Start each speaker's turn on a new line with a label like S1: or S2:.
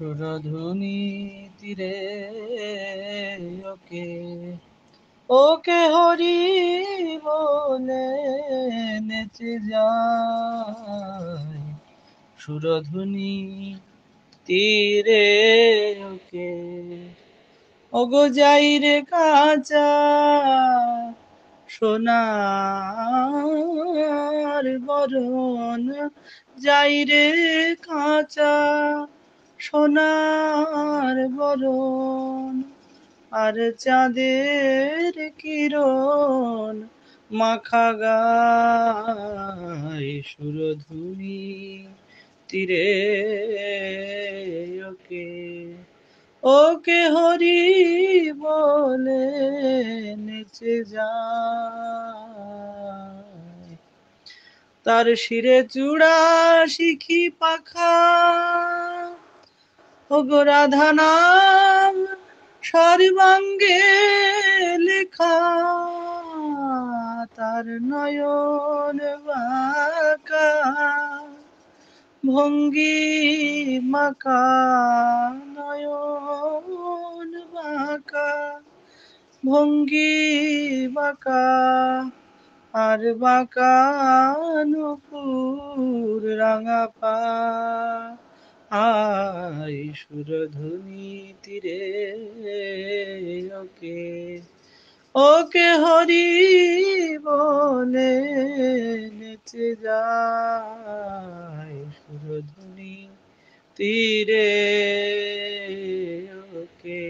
S1: সুরধুনী তীরে ওকে ওকে হরি বলে নেচে যায় সুরধুনী তীরে ওকে ওগো যাই রে কাঁচা সোনার বরণ যাই রে কাঁচা সোনার বরণ আর চাঁদের কিরণ মাখা গায় সুরধুনী তীরে ওকে ওকে হরি বলে নেচে যায় তার শিরে চূড়া শিখি পাখা ওগো রাধা নাম সর্বাঙ্গে লেখা তার নয়ন বাঁকা ভঙ্গি মাকা নয়ন বাঁকা ভঙ্গি বাঁকা আর বাঁকা নুপুর রাঙা পা আই সুরধুনী তীরে ওকে ওকে হরি বলে নেচে যায় সুরধুনী তীরে ওকে